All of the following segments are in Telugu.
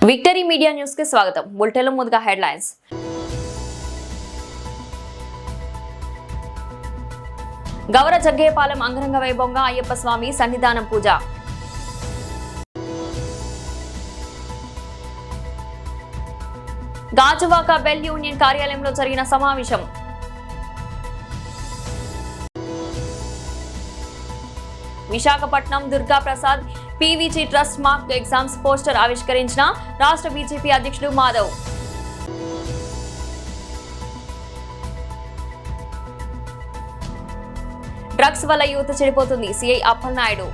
విక్టరీ మీడియా న్యూస్ కి స్వాగతం. బులెటిన్లో ముందుగా హెడ్లైన్స్. గవర జగ్గయ్యపాలెం అంగరంగ వైభవంగా అయ్యప్ప స్వామి సన్నిధానం పూజ. గాజువాక బెల్ యూనియన్ కార్యాలయంలో జరిగిన సమావేశం. Visakhapatnam Durga Prasad PVG trust mark exams poster ఆవిష్కరించిన రాష్ట్ర బీజేపీ అధ్యక్షుడు మాధవ్. డ్రగ్స్ వల్ల యువత చెడిపోతుంది, సిఐ అప్పలనాయుడు.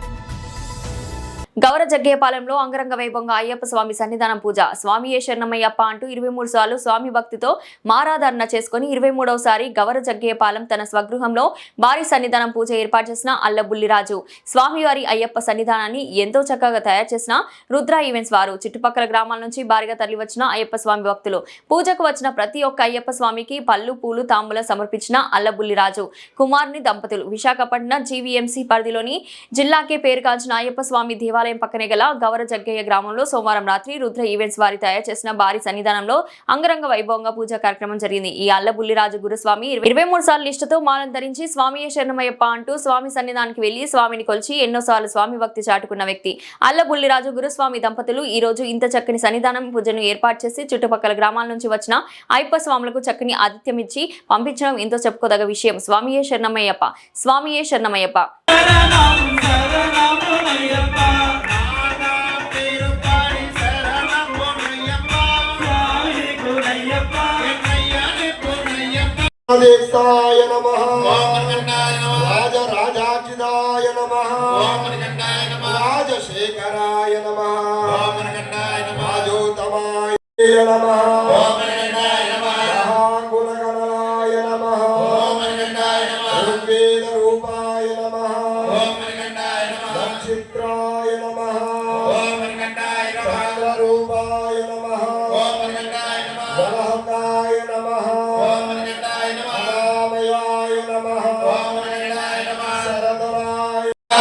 గౌర జగ్గయ్యపాలెంలో అంగరంగ వైభవంగా అయ్యప్ప స్వామి సన్నిధానం పూజ. స్వామియే శరణమయ్యప్ప అంటూ 23 సార్లు స్వామి భక్తితో మారాధరణ చేసుకుని 23వసారి గౌర జగ్గయ్యపాలెం తన స్వగృహంలో భారీ సన్నిధానం పూజ ఏర్పాటు చేసిన అల్లబుల్లిరాజు స్వామివారి అయ్యప్ప సన్నిధానాన్ని ఎంతో చక్కగా తయారు చేసిన రుద్ర ఈవెంట్స్ వారు. చుట్టుపక్కల గ్రామాల నుంచి భారీగా తరలివచ్చిన అయ్యప్ప స్వామి భక్తులు, పూజకు వచ్చిన ప్రతి ఒక్క అయ్యప్ప స్వామికి పళ్ళు పూలు తాంబూలం సమర్పించిన అల్లబుల్లిరాజు కుమార్ని దంపతులు. విశాఖపట్నం జీవీఎంసీ పరిధిలోని జిల్లాకే పేరుగాంచిన అయ్యప్ప స్వామి దేవాలయం పక్కనే గల గవర జగ్గయ్య గ్రామంలో సోమవారం రాత్రి రుద్ర ఈవెంట్స్ వారి తయారు చేసిన భారీ సన్నిధానంలో అంగరంగ వైభవంగా పూజా కార్యక్రమం జరిగింది. ఈ అల్లబుల్లిరాజు గురుస్వామి 23 సార్లు నిష్ఠతో మాలను ధరించి స్వామియే శరణమయ్యప్ప అంటూ స్వామి సన్నిధానానికి వెళ్లి స్వామిని కొలిచి ఎన్నోసార్లు స్వామి భక్తి చాటుకున్న వ్యక్తి అల్లబుల్లిరాజు గురుస్వామి దంపతులు. ఈ రోజు ఇంత చక్కని సన్నిధానం పూజను ఏర్పాటు చేసి చుట్టుపక్కల గ్రామాల నుంచి వచ్చిన అయ్యప్ప స్వాములకు చక్కని ఆతిథ్యం ఇచ్చి పంపించడం ఎంతో చెప్పుకోదగ్గ విషయం. స్వామియే శరణమయ్యప్ప, స్వామియే శరణమయ్యప్ప. దేశాయ నమః రాజరాజాచిదాయ నమః రాజశేఖరాయ నమః రాజోత్తమాయ నమః మహాగుణగణాయ నమః ఋగ్వేద రూపాయ నమః నక్షత్రాయ నమః చంద్రరూపాయ నమః బలహకాయ నమః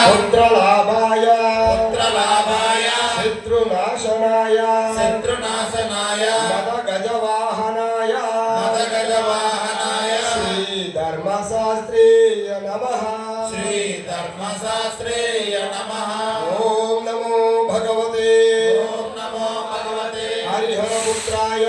పుత్రలాభాయ శత్రునాశనాయ మదగజవాహనాయ శ్రీ ధర్మశాస్త్రీయ నమః ఓం నమో భగవతే హరిహరపుత్రాయ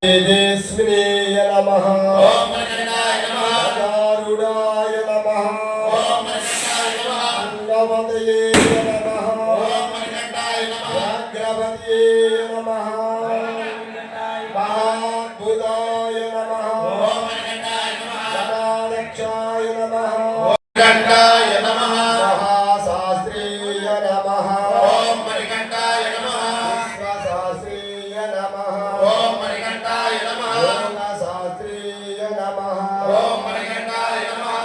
తేజస్వినేయ నమః గరుడాయ నమః అంగవదయే నమః వ్యాఘ్రవదయే నమః మహాద్భుతాయ నమః గణాధ్యక్షాయ నమః మహాశాస్త్రీయ నమః విశ్వశాస్త్రీయ నమః శాస్త్రీయ నమః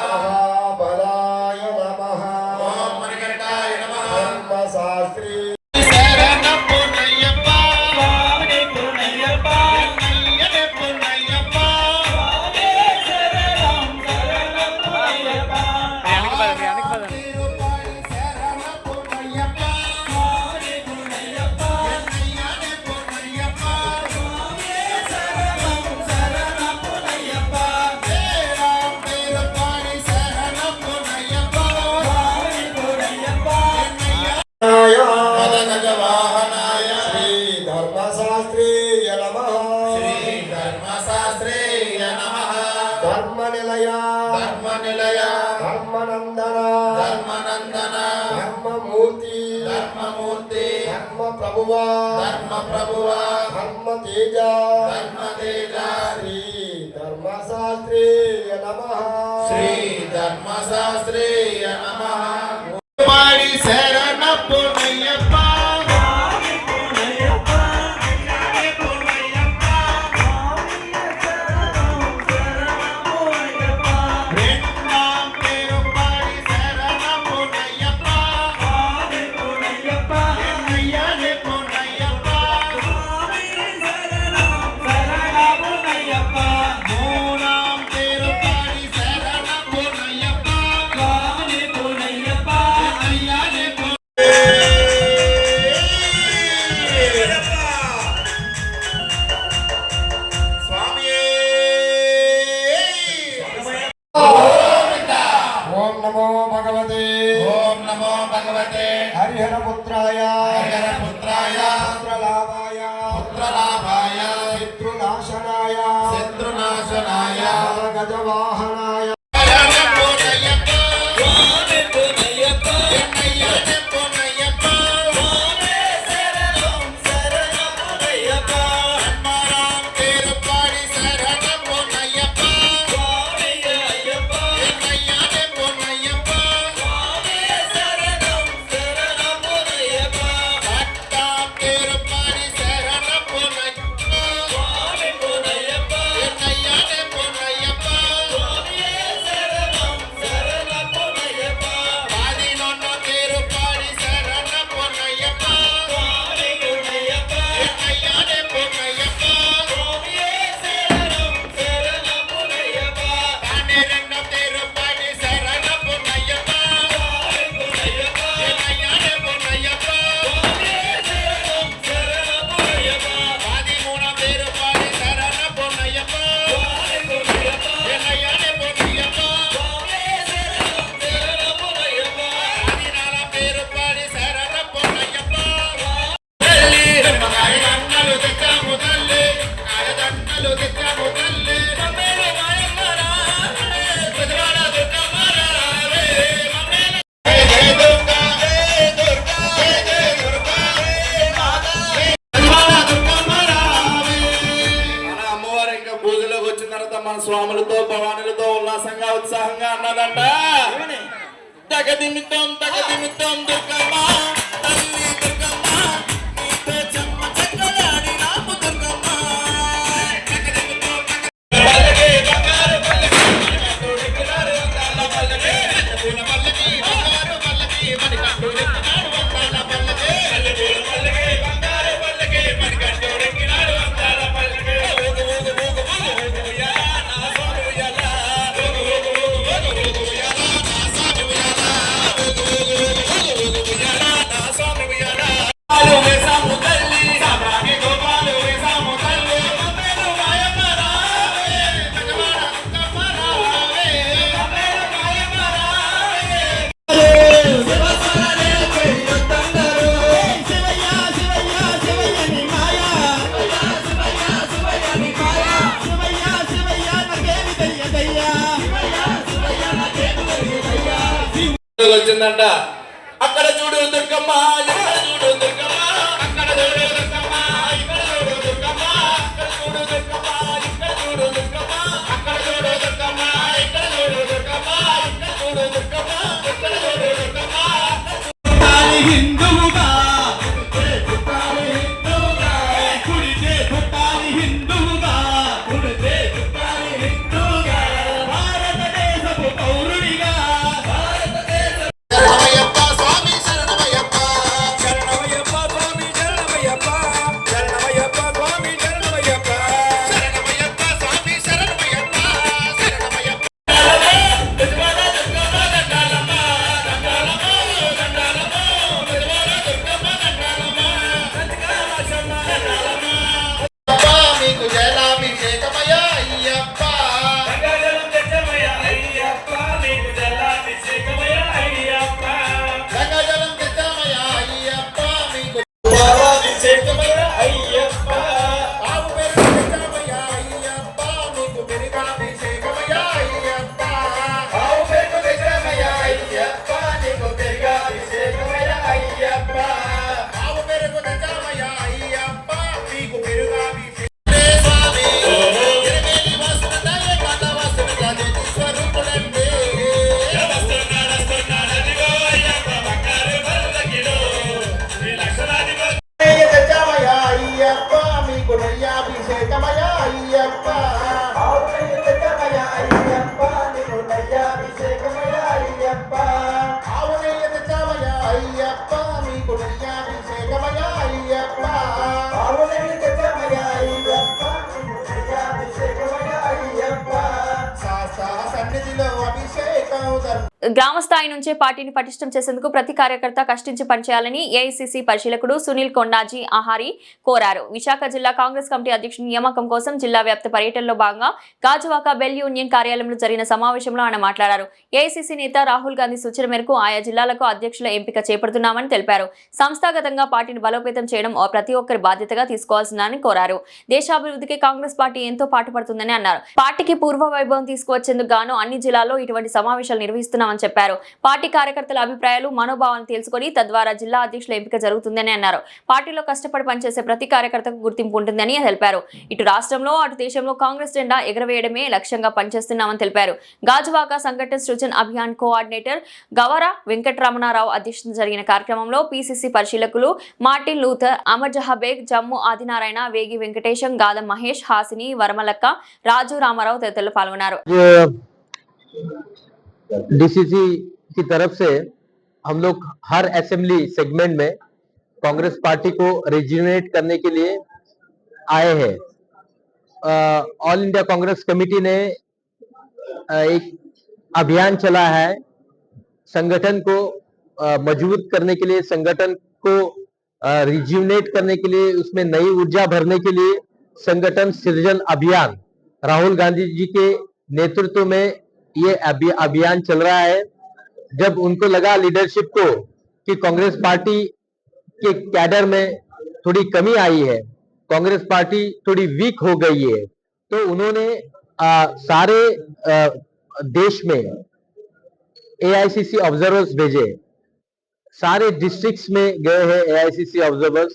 మహాబలాయ నమః ధర్మశాస్త్రీ ధర్మనిలయ ధర్మనందన ధర్మమూర్తి ధర్మ ప్రభువా ధర్మ తేజ శ్రీ ధర్మ ధర్మశాస్త్రీయ నమః శ్రీ ధర్మశాస్త్రీయ నమః. పాడి శరణపు నయ్యప్ప రెండాం పేరు పాడి శరణపు నయ్యప్ప ఎన్నయ్యనే పొన్నయ్యప్ప మూడాం పేరు పాడి శరణపు నయ్యప్ప ఎన్నయ్యనే స్వామియే ఓం నమో భగవతే ఓం నమో భగవతే హరిహరపుత్రాయ హరిహరపుత్రాయ పుత్రలాభాయ పుత్రలాభాయ శత్రునాశనాయ శత్రునాశనాయ గజవాహనాయ శరణపు నయ్యప్ప ఎన్నయ్యనే పొన్నయ్యప్ప ధర్మరాం పేరు పాడి శరణపు నయ్యప్ప ఎన్నయ్యనే పొన్నయ్యప్ప భక్తాం పేరు పాడి శరణపు నయ్యప్ప ఎన్నయ్యనే పొన్నయ్యప్ప పాదినొన్న పేరు పాడి శరణపు నయ్యప్ప ఎన్నయ్యనే పొన్నయ్యప్ప పన్నెండో పేరు పాడి శరణపు నయ్యప్ప ఎన్నయ్యనే పొన్నయ్యప్ప పదిమూడో పేరు పాడి శరణపు నయ్యప్ప ఎన్నయ్యనే పొన్నయ్యప్ప పదినాల పేరు పాడి శరణపు నయ్యప్ప తల్లి దండలు తెచ్చాము తల్లి దండలు తెచ్చాము తల్లి మమ్మేలు మాయమ్మరా పెదవాడ దుర్గమ్మరా జయ దుర్గా జయ దుర్గా జయ దుర్గా పెదవాడ దుర్గమ్మరా మన అమ్మవారు ఇంకా పూజలోకి వచ్చిన తర్వాత మన స్వాములతో భవానులతో ఉల్లాసంగా ఉత్సాహంగా అన్నదంట తగదిమితం దుర్గమ్మ తల్లి దుర్గమ్మ నీతో చెమ్మ చెక్కలాడి రాము దుర్గమ్మ పల్లకి బంగారు పల్లకి మణికంఠుడెక్కినాడు వందల పల్లకి పూల పల్లకి బంగారు పల్లకి మణికంఠుడెక్కినాడు వందల పల్లకి పూల పల్లకి బంగారు పల్లకి మణికంఠుడెక్కినాడు వందల పల్లకి ఊగు ఊగు ఊగు ఊగు ఊగు ఉయ్యాల నా స్వామి ఉయ్యాల ఊగు ఊగు ఊగు ఊగు ఊగు ఉయ్యాల నా స్వామి ఉయ్యాల ఊగు ఊగు ఊగు ఊగు ఊగు ఉయ్యాల నా స్వామి ఉయ్యాల పాలు వేసాము తల్లి సాబ్రాణి గోపాలు వేసాము తల్లి మమ్మేలు మాయమ్మ రావే భగవాన దుర్గమ్మ రావే మమ్మేలు మాయమ్మ రావే శివస్వరనే చెయ్యొద్దందరు శివయ్య శివయ్య శివయ్య నీ మాయా శివయ్య నీ మాయా శివయ్య శివయ్య నాకేమి తెలియదయ్యా వచ్చిందంట అక్కడ చూడు దుర్గమ్మ ఇక్కడ చూడు దుర్గమ్మ అక్కడ చూడు దుర్గమ్మ ఇక్కడ చూడు దుర్గమ్మ అక్కడ చూడు దుర్గమ్మ ఇక్కడ చూడు దుర్గమ్మ అక్కడ చూడు దుర్గమ్మ ఇక్కడ చూడు దుర్గమ్మ ఇక్కడ చూడు దుర్గమ్మ ఇక్కడ చూడు దుర్గమ్మ పుట్టాలి హిందువుగా కుడితే పుట్టాలి హిందువుగా భారతదేశపు పౌరుడిగా శరణమయ్యప్ప స్వామి శరణమయ్యప్ప సన్నిధిలో అభిషేకం గ్రామ స్థాయి నుంచే పార్టీని పటిష్టం చేసేందుకు ప్రతి కార్యకర్త కష్టించి పనిచేయాలని ఏఐసీసీ పరిశీలకుడు సునీల్ కొండాజీ ఆహారి కోరారు. విశాఖ జిల్లా కాంగ్రెస్ కమిటీ అధ్యక్షుడి నియామకం కోసం జిల్లా వ్యాప్త పర్యటనలో భాగంగా గాజువాక బెల్ యూనియన్ కార్యాలయంలో జరిగిన సమావేశంలో ఆయన మాట్లాడారు. ఏఐసీసీ నేత రాహుల్ గాంధీ సూచన మేరకు ఆయా జిల్లాలకు అధ్యక్షుల ఎంపిక చేపడుతున్నామని తెలిపారు. సంస్థాగతంగా పార్టీని బలోపేతం చేయడం ప్రతి ఒక్కరి బాధ్యతగా తీసుకోవాల్సిందని కోరారు. దేశాభివృద్ధికి కాంగ్రెస్ పార్టీ ఎంతో పాటుపడుతుందని అన్నారు. పార్టీకి పూర్వ వైభవం తీసుకువచ్చేందుకు గాను అన్ని జిల్లాల్లో ఇటువంటి సమావేశాలు నిర్వహిస్తున్నామని చెప్పారు. పార్టీ కార్యకర్తల అభిప్రాయాలు మనోభావాలను తెలుసుకొని తద్వారా జిల్లా అధ్యక్షుల ఎంపిక జరుగుతుందని అన్నారు. పార్టీలో కష్టపడి పనిచేసే ప్రతి కార్యకర్తకు గుర్తింపు ఉంటుందని తెలిపారు. ఇటు రాష్ట్రంలో అటు దేశంలో కాంగ్రెస్ జెండా ఎగరవేయడమే లక్ష్యంగా పనిచేస్తున్నామని తెలిపారు. గాజువాక సంఘటన సృజన్ అభియాన్ కోఆర్డినేటర్ గవర వెంకటరమణారావు అధ్యక్షతన జరిగిన కార్యక్రమంలో పీసీసీ పరిశీలకులు మార్టిన్ లూథర్, అమర్ జహాబేగ్, జమ్ము ఆదినారాయణ, వేగి వెంకటేశం, గాదం మహేష్, హాసిని, వరమలక్క, రాజు రామారావు తదితరులు పాల్గొన్నారు. डीसीसी की तरफ से हम लोग हर असेंबली सेगमेंट में कांग्रेस पार्टी को रिज्यूनेट करने के लिए आए हैं. ऑल इंडिया कांग्रेस कमेटी ने एक अभियान चला है संगठन को मजबूत करने के लिए, संगठन को रिज्यूनेट करने के लिए, उसमें नई ऊर्जा भरने के लिए संगठन सृजन अभियान राहुल गांधी जी के नेतृत्व में ये अभियान चल रहा है. जब उनको लगा लीडरशिप को कि कांग्रेस पार्टी के कैडर में थोड़ी कमी आई है, कांग्रेस पार्टी थोड़ी वीक हो गई है, तो उन्होंने सारे देश में एआईसीसी ऑब्जर्वर्स भेजे. सारे डिस्ट्रिक्ट्स में गए हैं एआईसीसी ऑब्जर्वर्स.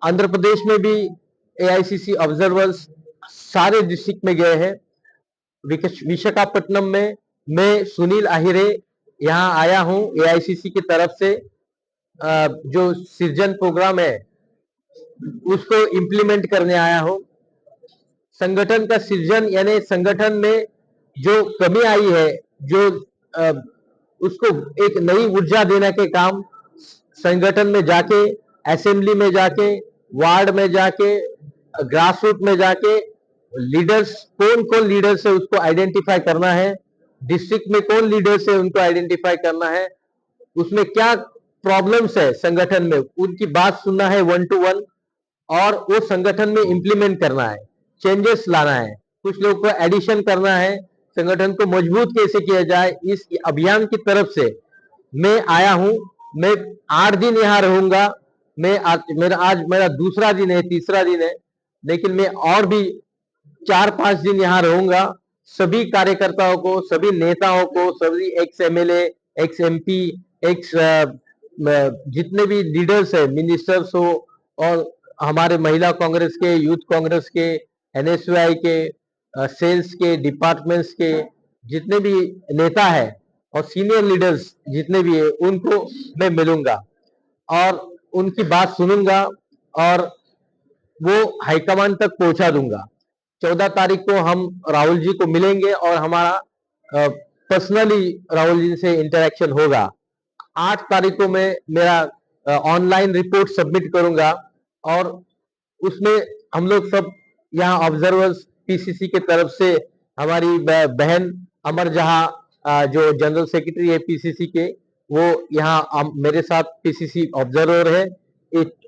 आंध्र प्रदेश में भी एआईसीसी ऑब्जर्वर्स सारे डिस्ट्रिक्ट में गए हैं. विशाखापट्टनम में मैं सुनील आहिरे यहाँ आया हूँ एआईसीसी की तरफ से. जो सृजन प्रोग्राम है उसको इम्प्लीमेंट करने आया हूँ. संगठन का सृजन यानी संगठन में जो कमी आई है, जो उसको एक नई ऊर्जा देने के काम संगठन में जाके, असेंबली में जाके, वार्ड में जाके, ग्रासरूट में जाके लीडर्स कौन कौन लीडर्स है उसको आइडेंटिफाई करना है. डिस्ट्रिक्ट में कौन लीडर्स है उनको आइडेंटिफाई करना है. उसमें क्या प्रॉब्लम्स है संगठन में उनकी बात सुनना है 1 to 1 और वो संगठन में इंप्लीमेंट करना है, चेंजेस लाना है, कुछ लोगों को एडिशन करना है. संगठन को मजबूत कैसे किया जाए, इस अभियान की तरफ से मैं आया हूं. मैं 8 दिन यहाँ रहूंगा. मैं आज मेरा दूसरा दिन है, तीसरा दिन है, लेकिन मैं और भी 4-5 दिन यहाँ रहूंगा. सभी कार्यकर्ताओं को, सभी नेताओं को, सभी ex MLA, x MP, x जितने भी लीडर्स है, मिनिस्टर्स हो और हमारे महिला कांग्रेस के, यूथ कांग्रेस के, एनएसयूआई के, सेल्स के, डिपार्टमेंट्स के जितने भी नेता है और सीनियर लीडर्स जितने भी है उनको मैं मिलूंगा और उनकी बात सुनूंगा और वो हाईकमान तक पहुंचा दूंगा. 14 तारीख को हम राहुल जी को मिलेंगे और हमारा पर्सनली राहुल जी से इंटरेक्शन होगा. 8 तारीख को मैं मेरा ऑनलाइन रिपोर्ट सबमिट करूंगा और उसमें हम लोग सब यहाँ ऑब्जर्वर्स पीसीसी के तरफ से हमारी बहन अमर जहां जो जनरल सेक्रेटरी है पीसीसी के, वो यहाँ मेरे साथ पीसीसी ऑब्जर्वर है.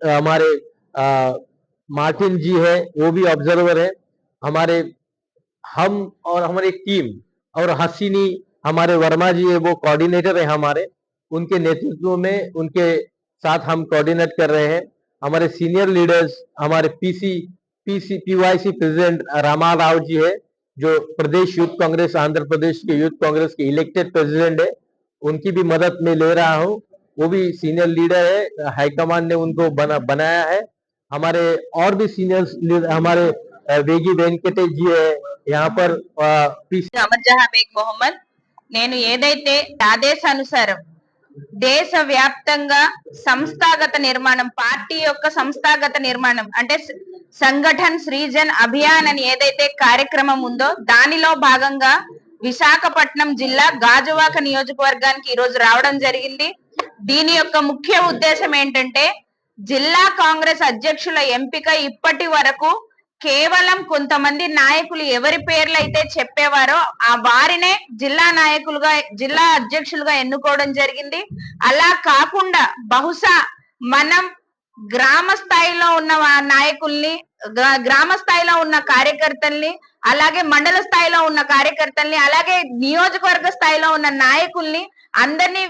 हमारे मार्टिन जी है वो भी ऑब्जर्वर है. हमारे हम और हमारी टीम और हसीनी हमारे वर्मा जी है वो कोऑर्डिनेटर है हमारे, उनके नेतृत्व में उनके साथ हम कोऑर्डिनेट कर रहे हैं. हमारे सीनियर लीडर्स, हमारे पीवाईसी प्रेसिडेंट रामा राव जी है जो प्रदेश यूथ कांग्रेस, आंध्र प्रदेश के यूथ कांग्रेस के इलेक्टेड प्रेसिडेंट है, उनकी भी मदद में ले रहा हूँ. वो भी सीनियर लीडर है, हाईकमान ने उनको बनाया है. हमारे और भी सीनियर हमारे వేగి వెంకటేష్ జీ यहाँ पर అమర్ జహాబేగ్ మొహమ్మద్. నేను ఏదైతే ఆదేశానుసారం దేశవ్యాప్తంగా సంస్థాగత నిర్మాణం, పార్టీ యొక్క సంస్థాగత నిర్మాణం అంటే సంఘటన్ సృజన్ అభియాన్ అని ఏదైతే కార్యక్రమం ఉందో దానిలో భాగంగా విశాఖపట్నం జిల్లా గాజువాక నియోజకవర్గానికి ఈ రోజు రావడం జరిగింది. దీని యొక్క ముఖ్య ఉద్దేశం ఏంటంటే జిల్లా కాంగ్రెస్ అధ్యక్షుల ఎంపిక ఇప్పటి వరకు కేవలం కొంతమంది నాయకులు ఎవరి పేర్లు అయితే చెప్పేవారో ఆ వారినే జిల్లా నాయకులుగా, జిల్లా అధ్యక్షులుగా ఎన్నుకోవడం జరిగింది. అలా కాకుండా బహుశా మనం గ్రామ స్థాయిలో ఉన్న నాయకుల్ని, గ్రామ స్థాయిలో ఉన్న కార్యకర్తల్ని, అలాగే మండల స్థాయిలో ఉన్న కార్యకర్తల్ని, అలాగే నియోజకవర్గ స్థాయిలో ఉన్న నాయకుల్ని అందరినీ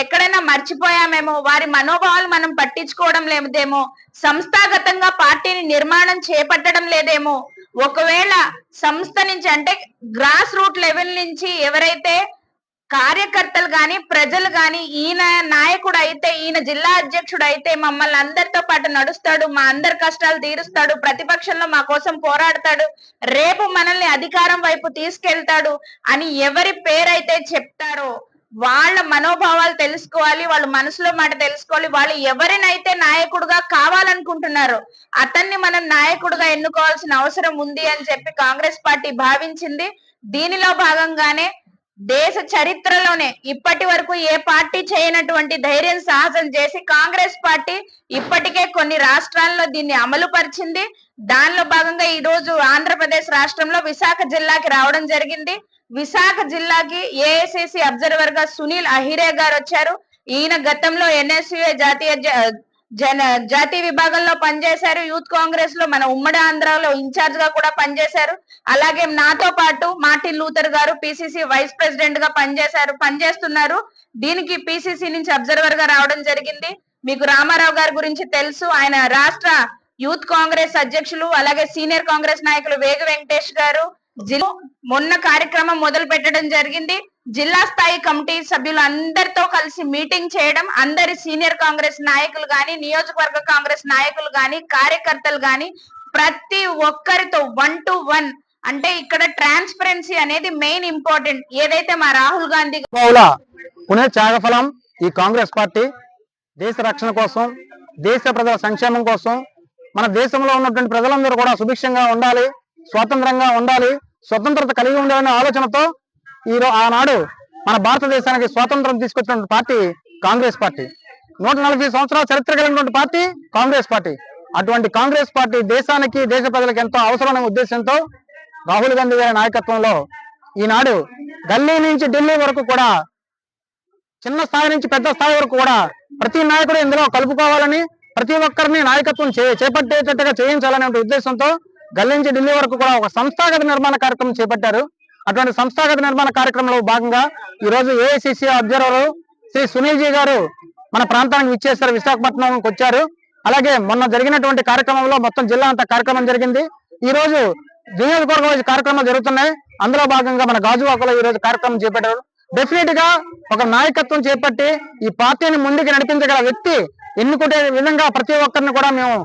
ఎక్కడైనా మర్చిపోయామేమో, వారి మనోభావాలు మనం పట్టించుకోవడం లేదేమో, సంస్థాగతంగా పార్టీని నిర్మాణం చేపట్టడం లేదేమో. ఒకవేళ సంస్థ నుంచి అంటే గ్రాస్ రూట్ లెవెల్ నుంచి ఎవరైతే కార్యకర్తలు గాని, ప్రజలు గాని, ఈయన నాయకుడు అయితే, ఈయన జిల్లా అధ్యక్షుడు అయితే మమ్మల్ని అందరితో పాటు నడుస్తాడు, మా అందరి కష్టాలు తీరుస్తాడు, ప్రతిపక్షంలో మా కోసం పోరాడతాడు, రేపు మనల్ని అధికారం వైపు తీసుకెళ్తాడు అని ఎవరి పేరైతే చెప్తారో వాళ్ళ మనోభావాలు తెలుసుకోవాలి, వాళ్ళ మనసులో మాట తెలుసుకోవాలి. వాళ్ళు ఎవరినైతే నాయకుడుగా కావాలనుకుంటున్నారో అతన్ని మనం నాయకుడుగా ఎన్నుకోవాల్సిన అవసరం ఉంది అని చెప్పి కాంగ్రెస్ పార్టీ భావించింది. దీనిలో భాగంగానే దేశ చరిత్రలోనే ఇప్పటి వరకు ఏ పార్టీ చేయనటువంటి ధైర్యం, సాహసం చేసి కాంగ్రెస్ పార్టీ ఇప్పటికే కొన్ని రాష్ట్రాల్లో దీన్ని అమలు పరిచింది. దానిలో భాగంగా ఈ రోజు ఆంధ్రప్రదేశ్ రాష్ట్రంలో విశాఖ జిల్లాకి రావడం జరిగింది. విశాఖ జిల్లాకి ఏఐసిసి అబ్జర్వర్ గా సునీల్ అహిరే గారు వచ్చారు. ఈయన గతంలో ఎన్ఎస్యుఏ జాతీయ విభాగంలో పనిచేశారు. యూత్ కాంగ్రెస్ లో మన ఉమ్మడి ఆంధ్రాలో ఇన్ఛార్జ్ గా కూడా పనిచేశారు. అలాగే నాతో పాటు మార్టిన్ లూథర్ గారు పిసిసి వైస్ ప్రెసిడెంట్ గా పనిచేస్తున్నారు. దీనికి పిసిసి నుంచి అబ్జర్వర్ గా రావడం జరిగింది. మీకు రామారావు గారి గురించి తెలుసు. ఆయన రాష్ట్ర యూత్ కాంగ్రెస్ అధ్యక్షులు, అలాగే సీనియర్ కాంగ్రెస్ నాయకులు వేగ వెంకటేష్ గారు మొన్న కార్యక్రమం మొదలు పెట్టడం జరిగింది. జిల్లా స్థాయి కమిటీ సభ్యులు అందరితో కలిసి మీటింగ్ చేయడం, అందరి సీనియర్ కాంగ్రెస్ నాయకులు గాని, నియోజకవర్గ కాంగ్రెస్ నాయకులు గాని, కార్యకర్తలు గాని ప్రతి ఒక్కరితో 1 to 1 అంటే ఇక్కడ ట్రాన్స్పరెన్సీ అనేది మెయిన్ ఇంపార్టెంట్. ఏదైతే మా రాహుల్ గాంధీ పునః త్యాగఫలం ఈ కాంగ్రెస్ పార్టీ దేశ రక్షణ కోసం, దేశ ప్రజల సంక్షేమం కోసం, మన దేశంలో ఉన్నటువంటి ప్రజలందరూ కూడా సుభిక్షంగా ఉండాలి, స్వాతంత్రంగా ఉండాలి, స్వతంత్రత కలిగి ఉండాలనే ఆలోచనతో ఆనాడు మన భారతదేశానికి స్వాతంత్రం తీసుకొచ్చినటువంటి పార్టీ కాంగ్రెస్ పార్టీ. 140 సంవత్సరాల చరిత్ర కలిగినటువంటి పార్టీ కాంగ్రెస్ పార్టీ. అటువంటి కాంగ్రెస్ పార్టీ దేశానికి, దేశ ప్రజలకు ఎంతో అవసరమైన ఉద్దేశంతో రాహుల్ గాంధీ గారి నాయకత్వంలో ఈనాడు గల్లీ నుంచి ఢిల్లీ వరకు కూడా, చిన్న స్థాయి నుంచి పెద్ద స్థాయి వరకు కూడా ప్రతి నాయకుడు ఇందులో కలుపుకోవాలని, ప్రతి ఒక్కరిని నాయకత్వం చేపట్టేటట్టుగా చేయించాలనే ఉద్దేశంతో గల్లీ నుంచి ఢిల్లీ వరకు కూడా ఒక సంస్థాగత నిర్మాణ కార్యక్రమం చేపట్టారు. అటువంటి సంస్థాగత నిర్మాణ కార్యక్రమంలో భాగంగా ఈ రోజు ఏఐసిసి అబ్జర్వర్ శ్రీ సునీల్ జీ గారు మన ప్రాంతానికి విచ్చేశారు, విశాఖపట్నంకి వచ్చారు. అలాగే మొన్న జరిగినటువంటి కార్యక్రమంలో మొత్తం జిల్లా అంతా కార్యక్రమం జరిగింది. ఈ రోజు నియోజకవర్గ కార్యక్రమాలు జరుగుతున్నాయి. అందులో భాగంగా మన గాజువాకలో ఈ రోజు కార్యక్రమం చేపట్టారు. డెఫినెట్ గా ఒక నాయకత్వం చేపట్టి ఈ పార్టీని ముందుకు నడిపించగల వ్యక్తి ఎన్నుకునే విధంగా ప్రతి ఒక్కరిని కూడా మేము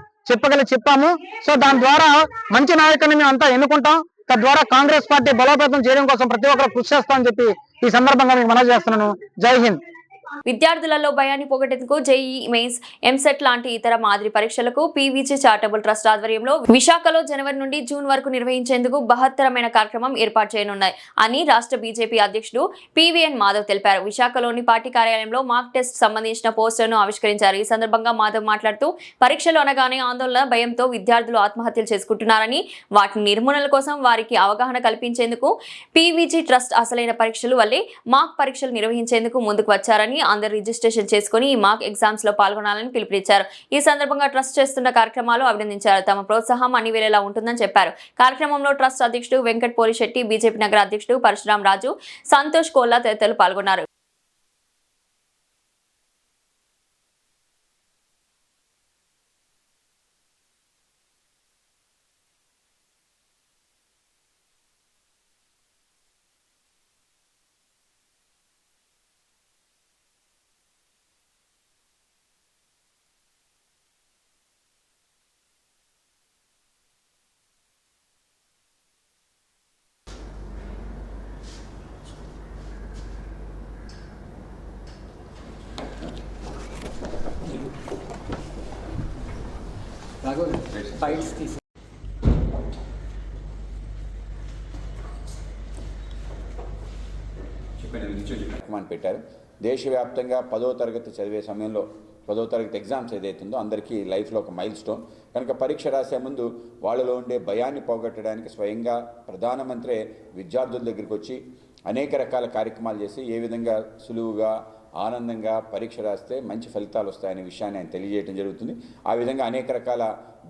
చెప్పాము. సో దాని ద్వారా మంచి నాయకుని మేము అంతా ఎన్నుకుంటాం. తద్వారా కాంగ్రెస్ పార్టీ బలోపేతం చేయడం కోసం ప్రతి ఒక్కరు కృషి చేస్తామని చెప్పి ఈ సందర్భంగా మీకు మనవి చేస్తున్నాను. జై హింద్. విద్యార్థులలో భయాన్ని పోగొట్టేందుకు జేఈఈ మెయిన్స్, ఎంసెట్ లాంటి ఇతర మాదిరి పరీక్షలకు పీవీజీ చారిటబుల్ ట్రస్ట్ ఆధ్వర్యంలో విశాఖలో జనవరి నుండి జూన్ వరకు నిర్వహించేందుకు బహత్తరమైన కార్యక్రమం ఏర్పాటు చేయనున్నాయి అని రాష్ట్ర బీజేపీ అధ్యక్షుడు పివిఎన్ మాధవ్ తెలిపారు. విశాఖలోని పార్టీ కార్యాలయంలో మాక్ టెస్ట్ సంబంధించిన పోస్టర్ను ఆవిష్కరించారు. ఈ సందర్భంగా మాధవ్ మాట్లాడుతూ పరీక్షలు అనగానే ఆందోళన, భయంతో విద్యార్థులు ఆత్మహత్యలు చేసుకుంటున్నారని, వాటి నిర్మూలన కోసం వారికి అవగాహన కల్పించేందుకు పీవీజీ ట్రస్ట్ అసలైన పరీక్షలు వల్లే మాక్ పరీక్షలు నిర్వహించేందుకు ముందుకు వచ్చారని, అందరూ రిజిస్ట్రేషన్ చేసుకుని ఈ మాక్ ఎగ్జామ్స్ లో పాల్గొనాలని పిలుపునిచ్చారు. ఈ సందర్భంగా ట్రస్ట్ చేస్తున్న కార్యక్రమాలు అభినందించారు. తమ ప్రోత్సాహం అన్ని వేళలా ఉంటుందని చెప్పారు. కార్యక్రమంలో ట్రస్ట్ అధ్యక్షుడు వెంకట్ పోలిశెట్టి, బీజేపీ నగర అధ్యక్షుడు పరశురాం రాజు, సంతోష్ కోల్లా తదితరులు పాల్గొన్నారు. కార్యక్రమాన్ని పెట్టారు. దేశవ్యాప్తంగా 10వ తరగతి చదివే సమయంలో 10వ తరగతి ఎగ్జామ్స్ ఏదైతుందో అందరికీ లైఫ్లో ఒక మైల్ స్టోన్. కనుక పరీక్ష రాసే ముందు వాళ్ళలో ఉండే భయాన్ని పోగొట్టడానికి స్వయంగా ప్రధానమంత్రి విద్యార్థుల దగ్గరికి వచ్చి అనేక రకాల కార్యక్రమాలు చేసి ఏ విధంగా సులువుగా ఆనందంగా పరీక్ష రాస్తే మంచి ఫలితాలు వస్తాయనే విషయాన్ని ఆయన తెలియజేయడం జరుగుతుంది. ఆ విధంగా అనేక రకాల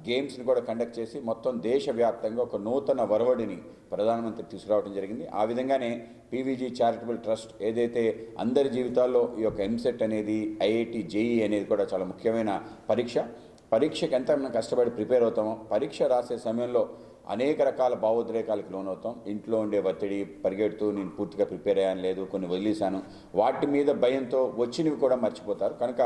గేమ్స్ని కూడా కండక్ట్ చేసి మొత్తం దేశవ్యాప్తంగా ఒక నూతన ఒరవడిని ప్రధానమంత్రి తీసుకురావడం జరిగింది. ఆ విధంగానే పీవీజీ చారిటబుల్ ట్రస్ట్ ఏదైతే అందరి జీవితాల్లో ఈ యొక్క ఎంసెట్ అనేది, ఐఐటి, జేఈ అనేది కూడా చాలా ముఖ్యమైన పరీక్షకి ఎంత మనం కష్టపడి ప్రిపేర్ అవుతామో పరీక్ష రాసే సమయంలో అనేక రకాల భావోద్రేకాలకు లోనవుతాం. ఇంట్లో ఉండే ఒత్తిడి, పరిగెడుతూ నేను పూర్తిగా ప్రిపేర్ అయ్యాను, లేదు కొన్ని వదిలేశాను, వాటి మీద భయంతో వచ్చినవి కూడా మర్చిపోతారు. కనుక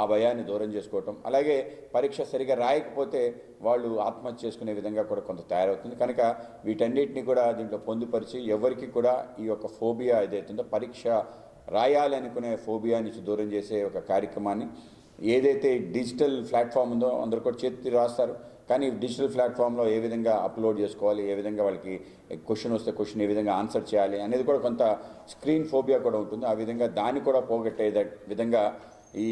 ఆ భయాన్ని దూరం చేసుకోవటం, అలాగే పరీక్ష సరిగా రాయకపోతే వాళ్ళు ఆత్మహత్య చేసుకునే విధంగా కూడా కొంత తయారవుతుంది. కనుక వీటన్నిటిని కూడా దీంట్లో పొందుపరిచి ఎవరికి కూడా ఈ యొక్క ఫోబియా ఏదైతుందో పరీక్ష రాయాలి అనుకునే ఫోబియా నుంచి దూరం చేసే ఒక కార్యక్రమాన్ని ఏదైతే డిజిటల్ ప్లాట్ఫామ్ ఉందో అందరూ కూడా చేతి రాస్తారు, కానీ డిజిటల్ ప్లాట్ఫామ్లో ఏ విధంగా అప్లోడ్ చేసుకోవాలి, ఏ విధంగా వాళ్ళకి క్వశ్చన్ వస్తే క్వశ్చన్ ఏ విధంగా ఆన్సర్ చేయాలి అనేది కూడా కొంత స్క్రీన్ ఫోబియా కూడా ఉంటుంది. ఆ విధంగా దాన్ని కూడా పోగొట్టే విధంగా ఈ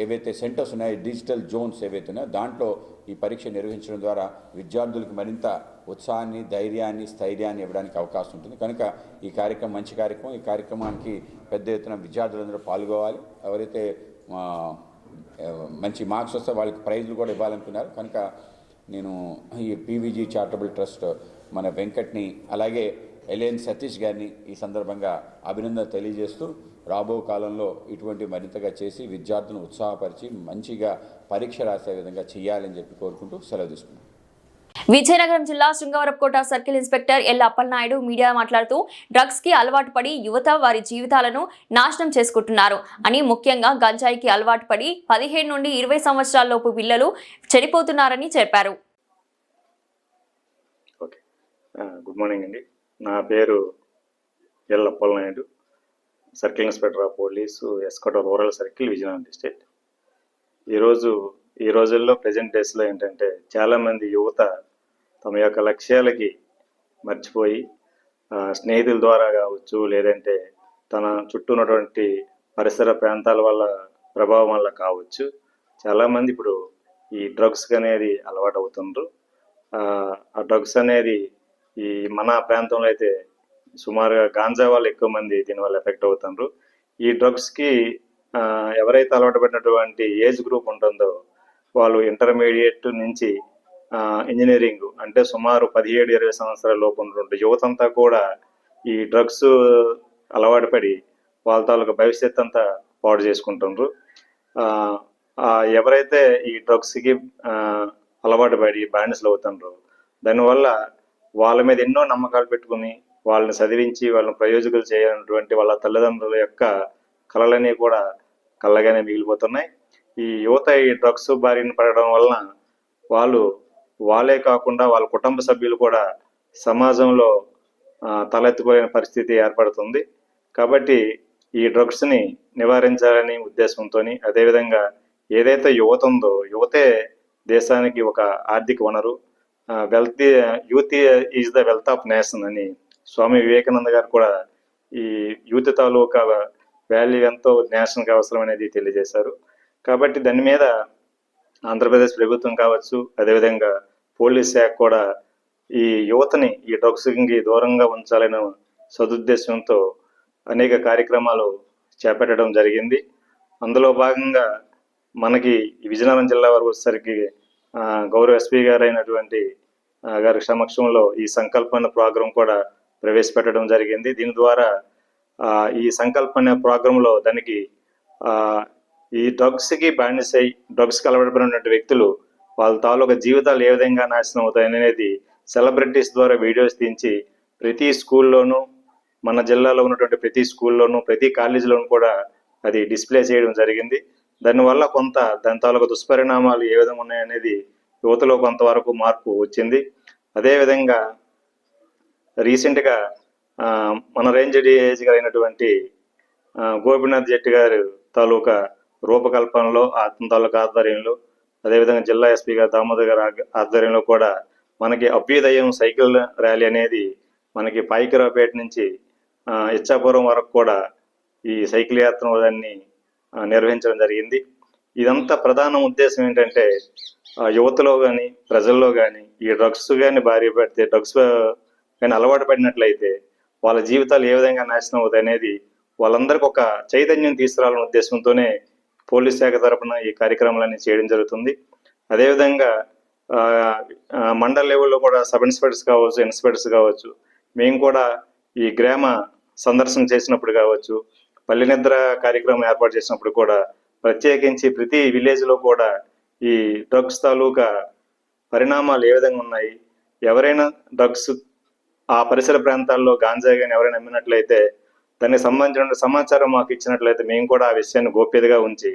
ఏవైతే సెంటర్స్ ఉన్నాయో, డిజిటల్ జోన్స్ ఏవైతే ఉన్నాయో దాంట్లో ఈ పరీక్ష నిర్వహించడం ద్వారా విద్యార్థులకు మరింత ఉత్సాహాన్ని, ధైర్యాన్ని, స్థైర్యాన్ని ఇవ్వడానికి అవకాశం ఉంటుంది. కనుక ఈ కార్యక్రమం మంచి కార్యక్రమం. ఈ కార్యక్రమానికి పెద్ద ఎత్తున విద్యార్థులందరూ పాల్గొవాలి. ఎవరైతే మంచి మార్క్స్ వస్తే వాళ్ళకి ప్రైజ్లు కూడా ఇవ్వాలనుకున్నారు. కనుక నేను ఈ పీవీజీ చారిటబుల్ ట్రస్ట్ మన వెంకట్ని, అలాగే ఎల్ఎన్ సతీష్ గారిని ఈ సందర్భంగా అభినందన తెలియజేస్తూ రాబో కాలంలో ఇటువంటి మరింతగా చేసి విద్యార్థులను ఉత్సాహపరిచి మంచిగా పరీక్ష రాసే విధంగా చేయాలని చెప్పి కోరుకుంటూ సెలవు తీసుకున్నాను. విజయనగరం జిల్లా Srungavarapukota circle inspector L Appalanaidu media మాట్లాడుతూ డ్రగ్స్ కి అలవాటు పడి యువత వారి జీవితాలను నాశనం చేసుకుంటున్నారు అని, ముఖ్యంగా గంజాయికి అలవాటు పడి 17 నుండి 20 సంవత్సరాలలోపు పిల్లలు చెడిపోతున్నారని చెప్పారు. గుడ్ మార్నింగ్ అండి. నా పేరు L Appalanaidu, circle inspector of police, S. Kota rural circle, Vizianagaram district. ఈ రోజుల్లో ప్రజెంట్ డేస్లో ఏంటంటే చాలామంది యువత తమ యొక్క లక్ష్యాలకి మర్చిపోయి స్నేహితుల ద్వారా కావచ్చు, లేదంటే తన చుట్టూ ఉన్నటువంటి పరిసర ప్రాంతాల వల్ల ప్రభావం వల్ల కావచ్చు, చాలామంది ఇప్పుడు ఈ డ్రగ్స్ అనేది అలవాటు అవుతుండ్రు. ఆ డ్రగ్స్ అనేది ఈ మన ప్రాంతంలో అయితే సుమారుగా గాంజా వాళ్ళు ఎక్కువ మంది దీనివల్ల ఎఫెక్ట్ అవుతుండ్రు. ఈ డ్రగ్స్కి ఎవరైతే అలవాటు పడినటువంటి ఏజ్ గ్రూప్ ఉంటుందో వాళ్ళు ఇంటర్మీడియట్ నుంచి ఇంజనీరింగ్ అంటే సుమారు 17-20 సంవత్సరాల లోపు ఉన్నటువంటి యువతంతా కూడా ఈ డ్రగ్స్ అలవాటు పడి వాళ్ళ తాలూకా భవిష్యత్ అంతా పాడు చేసుకుంటుండ్రు. ఎవరైతే ఈ డ్రగ్స్కి అలవాటు పడి బానిసలు అవుతుండ్రో దానివల్ల వాళ్ళ మీద ఎన్నో నమ్మకాలు పెట్టుకుని వాళ్ళని చదివించి వాళ్ళని ప్రయోజకులు చేయనటువంటి వాళ్ళ తల్లిదండ్రుల యొక్క కళలన్నీ కూడా కళ్ళగానే మిగిలిపోతున్నాయి. ఈ యువత ఈ డ్రగ్స్ బారిన పడడం వలన వాళ్ళే కాకుండా వాళ్ళ కుటుంబ సభ్యులు కూడా సమాజంలో తలెత్తుకోలేని పరిస్థితి ఏర్పడుతుంది. కాబట్టి ఈ డ్రగ్స్ని నివారించాలని ఉద్దేశంతో, అదేవిధంగా ఏదైతే యువత ఉందో యువతే దేశానికి ఒక ఆర్థిక వనరు, youth is the wealth of nation అని స్వామి వివేకానంద గారు కూడా ఈ యూత్ తాలూకా వాల్యూ ఎంతో నేషన్కి అవసరం అనేది తెలియజేశారు. కాబట్టి దాని మీద ఆంధ్రప్రదేశ్ ప్రభుత్వం కావచ్చు, అదేవిధంగా పోలీస్ శాఖ కూడా ఈ యువతని ఈ డ్రగ్స్కి దూరంగా ఉంచాలనే సదుద్దేశంతో అనేక కార్యక్రమాలు చేపట్టడం జరిగింది. అందులో భాగంగా మనకి విజయనగరం జిల్లా వరకు వచ్చేసరికి గౌరవ ఎస్పీ గారు అయినటువంటి గారి సమక్షంలో ఈ సంకల్పన ప్రోగ్రాం కూడా ప్రవేశపెట్టడం జరిగింది. దీని ద్వారా ఈ సంకల్పన ప్రోగ్రాంలో దానికి ఈ డ్రగ్స్కి బానిసై డ్రగ్స్కి అలవాటుపడినటువంటి వ్యక్తులు వాళ్ళ తాలూకా జీవితాలు ఏ విధంగా నాశనం అవుతాయి అనేది సెలబ్రిటీస్ ద్వారా వీడియోస్ తీయించి ప్రతి స్కూల్లోనూ, మన జిల్లాలో ఉన్నటువంటి ప్రతి స్కూల్లోనూ, ప్రతి కాలేజీలోనూ కూడా అది డిస్ప్లే చేయడం జరిగింది. దానివల్ల దాని తాలూకా దుష్పరిణామాలు ఏ విధంగా ఉన్నాయనేది యువతలో కొంతవరకు మార్పు వచ్చింది. అదేవిధంగా రీసెంట్గా మన రేంజ్ డిఐజీ గారు అయినటువంటి గోపీనాథ్ జెట్టి గారు తాలూకా రూపకల్పనలో అతని తాలూకా ఆధ్వర్యంలో, అదేవిధంగా జిల్లా ఎస్పీ గారు దామోదర్ గారి ఆధ్వర్యంలో కూడా మనకి అభ్యుదయం సైకిల్ ర్యాలీ అనేది మనకి పాయికరావుపేట నుంచి ఇచ్చాపురం వరకు కూడా ఈ సైకిల్ యాత్ర దాన్ని నిర్వహించడం జరిగింది. ఇదంతా ప్రధాన ఉద్దేశం ఏంటంటే యువతలో కానీ ప్రజల్లో కానీ ఈ డ్రగ్స్ కానీ భారీ పడితే డ్రగ్స్ కానీ అలవాటు పడినట్లయితే వాళ్ళ జీవితాలు ఏ విధంగా నాశనం అవుతాయి అనేది వాళ్ళందరికీ ఒక చైతన్యం తీసుకురావాలనే ఉద్దేశంతోనే పోలీస్ శాఖ తరపున ఈ కార్యక్రమాలన్నీ చేయడం జరుగుతుంది. అదేవిధంగా మండల లెవెల్లో కూడా సబ్ ఇన్స్పెక్టర్స్ కావచ్చు, ఇన్స్పెక్టర్స్ కావచ్చు, మేము కూడా ఈ గ్రామ సందర్శన చేసినప్పుడు కావచ్చు, పల్లె నిద్ర కార్యక్రమం ఏర్పాటు చేసినప్పుడు కూడా ప్రత్యేకించి ప్రతి విలేజ్లో కూడా ఈ డ్రగ్స్ తాలూకా పరిణామాలు ఏ విధంగా ఉన్నాయి, ఎవరైనా డ్రగ్స్ ఆ పరిసర ప్రాంతాల్లో గాంజా కానీ ఎవరైనా అమ్మినట్లయితే దానికి సంబంధించిన సమాచారం మాకు ఇచ్చినట్లయితే మేము కూడా ఆ విషయాన్ని గోప్యతగా ఉంచి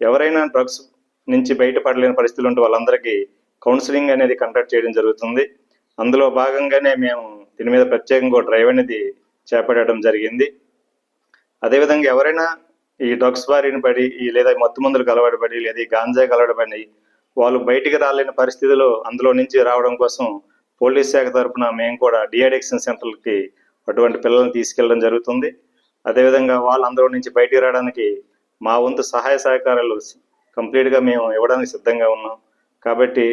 ఎవరైనా డ్రగ్స్ నుంచి బయటపడలేని పరిస్థితులు ఉంటే వాళ్ళందరికీ కౌన్సిలింగ్ అనేది కండక్ట్ చేయడం జరుగుతుంది. అందులో భాగంగానే మేము దీని మీద ప్రత్యేకంగా డ్రైవ్ అనేది చేపట్టడం జరిగింది. అదేవిధంగా ఎవరైనా ఈ డ్రగ్స్ బారిన పడి లేదా మత్తు మందులకు అలవాటు పడి లేదా ఈ గాంజాకి అలవాటు పడి వాళ్ళు బయటికి రాలేని పరిస్థితిలో అందులో నుంచి రావడం కోసం పోలీస్ శాఖ తరఫున మేము కూడా డిఅడిక్షన్ సెంటర్లకి అటువంటి పిల్లల్ని తీసుకెళ్ళడం జరుగుతుంది. అదేవిధంగా వాళ్ళు అందులో నుంచి బయటికి రావడానికి మా వంతు సహాయ సహకారాలు కంప్లీట్గా మేము ఇవ్వడానికి సిద్ధంగా ఉన్నాం. కాబట్టి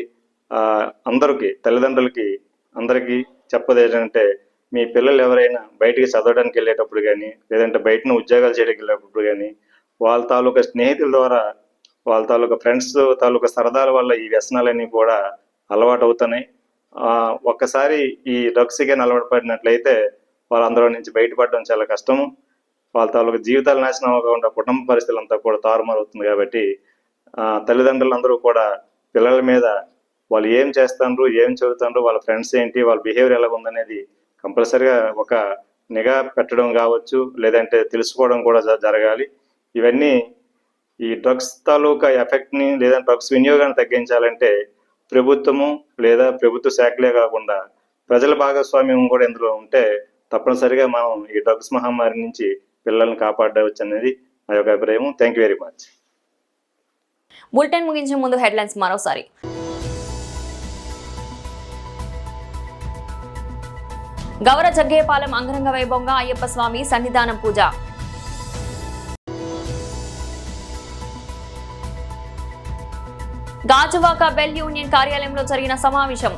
అందరికీ తల్లిదండ్రులకి అందరికీ చెప్పదు ఏంటంటే మీ పిల్లలు ఎవరైనా బయటికి చదవడానికి వెళ్ళేటప్పుడు కానీ లేదంటే బయటను ఉద్యోగాలు చేయడానికి వెళ్ళేటప్పుడు కానీ వాళ్ళ తాలూకా స్నేహితుల ద్వారా వాళ్ళ తాలూకా ఫ్రెండ్స్ తాలూకా సరదాల వల్ల ఈ వ్యసనాలన్నీ కూడా అలవాటు అవుతున్నాయి. ఒక్కసారి ఈ డ్రగ్స్ కానీ అలవాటు పడినట్లయితే వాళ్ళందరూ నుంచి బయటపడడం చాలా కష్టము. వాళ్ళ తాలూకా జీవితాలు నాశనం అవ్వకుండా కుటుంబ పరిస్థితులు అంతా కూడా తారుమారు అవుతుంది. కాబట్టి తల్లిదండ్రులందరూ కూడా పిల్లల మీద వాళ్ళు ఏం చేస్తాండ్రు, ఏం చదువుతాండ్రు, వాళ్ళ ఫ్రెండ్స్ ఏంటి, వాళ్ళ బిహేవియర్ ఎలా ఉందనేది కంపల్సరిగా ఒక నిఘా పెట్టడం కావచ్చు, లేదంటే తెలుసుకోవడం కూడా జరగాలి. ఇవన్నీ ఈ డ్రగ్స్ తాలూకా ఎఫెక్ట్ని లేదా డ్రగ్స్ వినియోగాన్ని తగ్గించాలంటే ప్రభుత్వము లేదా ప్రభుత్వ శాఖలే కాకుండా ప్రజల భాగస్వామ్యం కూడా ఇందులో ఉంటే తప్పనిసరిగా మనం ఈ డ్రగ్స్ మహమ్మారి నుంచి పిల్లల్ని కాపాడవచ్చు అనేది నా యొక్క అభిప్రాయం. Thank you very much. Bulletin ముగించే ముందు హెడ్లైన్స్ మరోసారి. గౌర జగ్గేపాలెం అంగరంగ వైభవంగా అయ్యప్ప స్వామి సన్నిధానం పూజ. గాజువాక బెల్ యూనియన్ కార్యాలయంలో జరిగిన సమావేశం.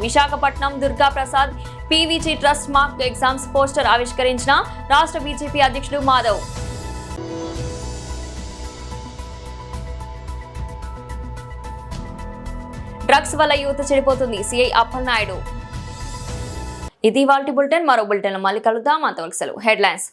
Visakhapatnam Durga Prasad PVG trust mark exams poster ఆవిష్కరించిన రాష్ట్ర బీజేపీ అధ్యక్షుడు మాధవ్. డ్రగ్స్ వల్ల యువత చెడిపోతుంది, సిఐ అప్పలనాయుడు. ఇది ఇవాల్టి బులెటిన్. మరో బులెటిన్ మళ్ళీ కలుద్దాం. అంతవరకు సెలవు. హెడ్లైన్స్.